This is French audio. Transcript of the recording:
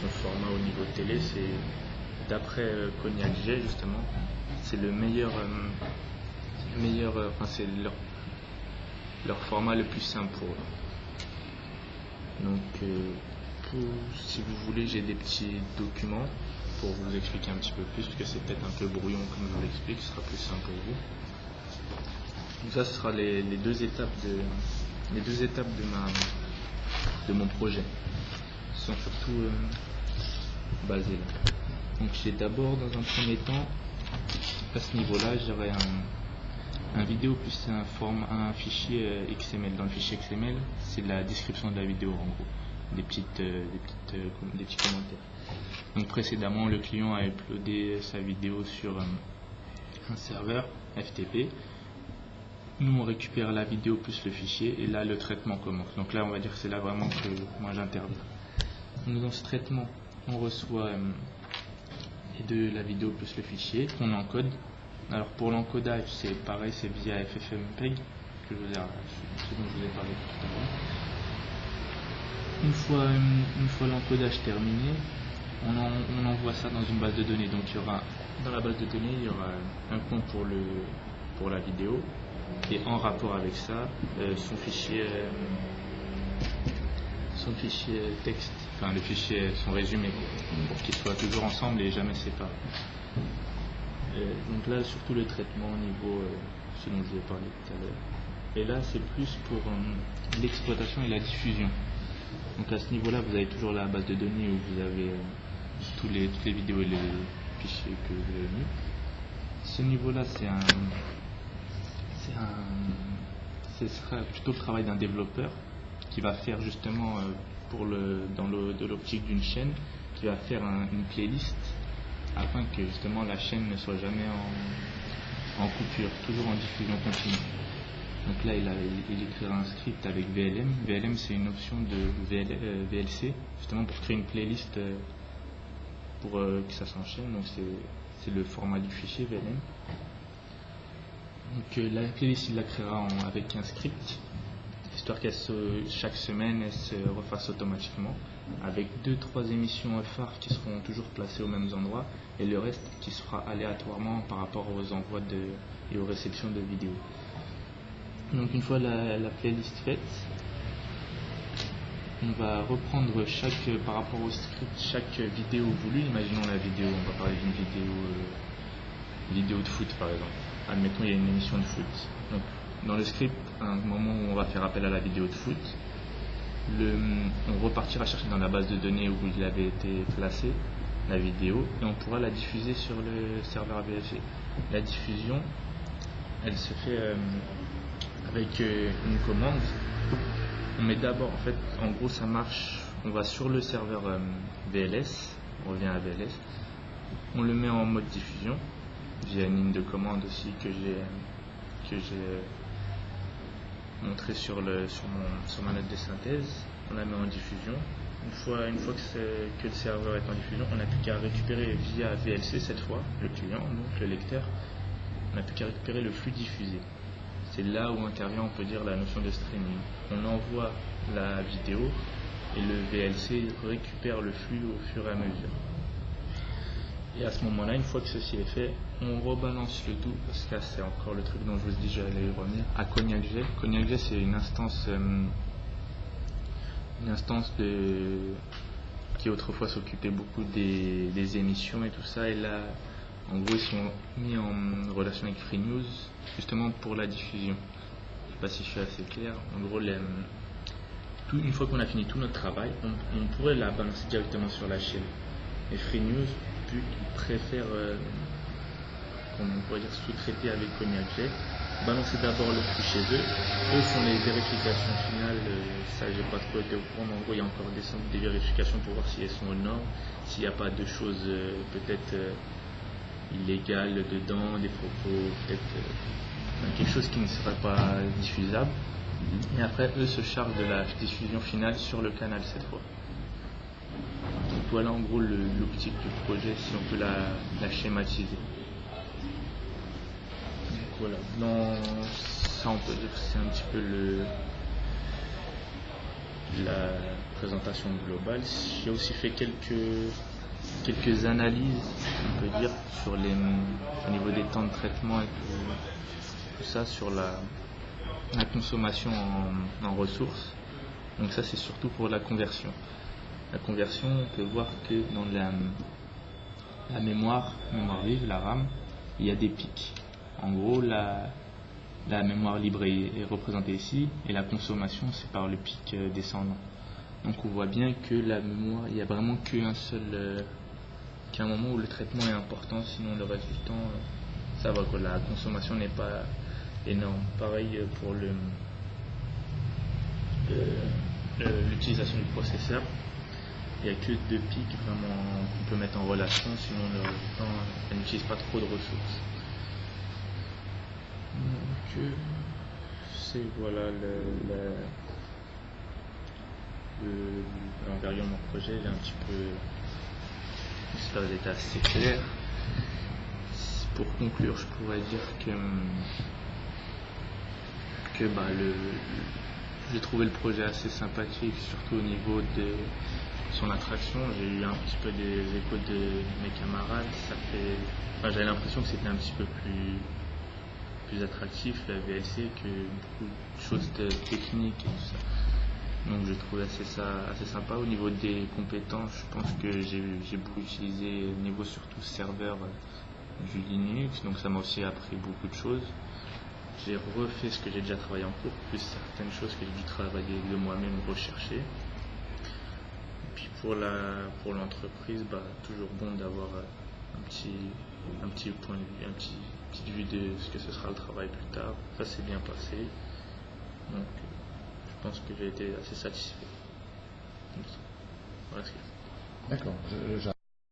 son format au niveau télé, c'est d'après Cognac J justement, c'est le meilleur, enfin c'est leur format le plus simple pour eux. Donc si vous voulez, j'ai des petits documents pour vous expliquer un petit peu plus, parce que c'est peut-être un peu brouillon comme je vous l'explique, ce sera plus simple pour vous. Donc ça, ce sera les deux étapes de mon projet. Ils sont surtout basés là. Donc j'ai d'abord, dans un premier temps, à ce niveau-là, j'aurai un vidéo plus un fichier XML. Dans le fichier XML, c'est la description de la vidéo en gros, des petits commentaires. Donc précédemment, le client a uploadé sa vidéo sur un serveur FTP. Nous, on récupère la vidéo plus le fichier et là, le traitement commence. Donc là, on va dire que c'est là vraiment que moi j'interviens. Donc dans ce traitement, on reçoit la vidéo plus le fichier qu'on encode. Alors pour l'encodage, c'est pareil, c'est via FFmpeg, ce dont je vous ai parlé tout à l'heure. Une fois l'encodage terminé, on envoie ça dans une base de données. Donc dans la base de données, il y aura un compte pour la vidéo et en rapport avec ça, son fichier texte, enfin le fichier, son résumé, pour qu'ils soient toujours ensemble et jamais séparés. Donc là, surtout le traitement au niveau, ce dont je vous ai parlé tout à l'heure. Et là, c'est plus pour l'exploitation et la diffusion. Donc à ce niveau-là, vous avez toujours la base de données où vous avez toutes les vidéos et les fichiers que vous avez mis. Ce niveau-là, ce sera plutôt le travail d'un développeur qui va faire justement de l'optique d'une chaîne, qui va faire une playlist afin que justement la chaîne ne soit jamais en coupure, toujours en diffusion continue. Donc là, il écrira un script avec VLM. VLM, c'est une option de VLC, justement pour créer une playlist pour que ça s'enchaîne. Donc c'est le format du fichier VLM. Donc la playlist, il la créera avec un script, histoire qu'elle chaque semaine elle se refasse automatiquement, avec 2-3 émissions phares qui seront toujours placées aux mêmes endroits et le reste qui se fera aléatoirement par rapport aux envois et aux réceptions de vidéos. Donc une fois la playlist faite, on va reprendre par rapport au script chaque vidéo voulue. Imaginons la vidéo, on va parler d'une vidéo de foot par exemple. Admettons il y a une émission de foot. Donc dans le script, à un moment où on va faire appel à la vidéo de foot, on repartira chercher dans la base de données où il avait été placé la vidéo et on pourra la diffuser sur le serveur VLC. La diffusion, elle se fait avec une commande. On met d'abord, en gros ça marche, on va sur le serveur VLS, on revient à VLS, on le met en mode diffusion via une ligne de commande aussi que j'ai montré sur ma note de synthèse. On la met en diffusion. Une fois que le serveur est en diffusion, on n'a plus qu'à récupérer via VLC cette fois, le client, donc le lecteur, on n'a plus qu'à récupérer le flux diffusé. C'est là où intervient, on peut dire, la notion de streaming. On envoie la vidéo et le VLC récupère le flux au fur et à mesure. Et à ce moment-là, une fois que ceci est fait, on rebalance le tout, parce que là c'est encore le truc dont je vous dis j'allais y revenir, à Cognac J. Cognac J, c'est une instance qui autrefois s'occupait beaucoup des émissions et tout ça, et là en gros ils sont mis en relation avec Free News justement pour la diffusion. Je ne sais pas si je suis assez clair. En gros, une fois qu'on a fini tout notre travail, on pourrait la balancer directement sur la chaîne. Et Free News, vu qu'ils préfèrent on pourrait dire sous-traiter avec Cognac J, balancer d'abord le flux chez eux. Eux font les vérifications finales, ça j'ai pas trop été au courant, mais en gros il y a encore des vérifications pour voir si elles sont aux normes, s'il n'y a pas de choses peut-être illégales dedans, des propos peut-être quelque chose qui ne serait pas diffusable. Et après eux se chargent de la diffusion finale sur le canal cette fois. Donc voilà en gros l'optique du projet, si on peut la schématiser. Voilà, dans ça on peut dire que c'est un petit peu la présentation globale. J'ai aussi fait quelques analyses, on peut dire, au niveau des temps de traitement et tout ça, sur la consommation en ressources. Donc ça, c'est surtout pour la conversion. La conversion, on peut voir que dans la mémoire vive, la RAM, il y a des pics. En gros, la mémoire libre est représentée ici, et la consommation, c'est par le pic descendant. Donc on voit bien que la mémoire, il n'y a vraiment qu'un moment où le traitement est important, sinon le reste du temps, ça va, quoi. La consommation n'est pas énorme. Pareil pour l'utilisation du processeur. Il n'y a que 2 pics vraiment qu'on peut mettre en relation, sinon le reste du temps, elle n'utilise pas trop de ressources. Donc, c'est voilà l'envergure de mon projet. Il est un petit peu, j'espère qu'il était assez clair. Pour conclure, je pourrais dire que j'ai trouvé le projet assez sympathique, surtout au niveau de son attraction. J'ai eu un petit peu des échos de mes camarades. J'avais l'impression que c'était un petit peu plus attractif la VSC que beaucoup de choses techniques et tout ça. Donc j'ai trouvé ça assez sympa. Au niveau des compétences, je pense que j'ai beaucoup utilisé au niveau surtout serveur du Linux, donc ça m'a aussi appris beaucoup de choses. J'ai refait ce que j'ai déjà travaillé en cours, plus certaines choses que j'ai dû travailler de moi-même, rechercher. Et puis pour l'entreprise, toujours bon d'avoir un petit point de vue, une petite vue de ce que ce sera le travail plus tard. Ça s'est bien passé. Donc je pense que j'ai été assez satisfait. Voilà ce que... D'accord.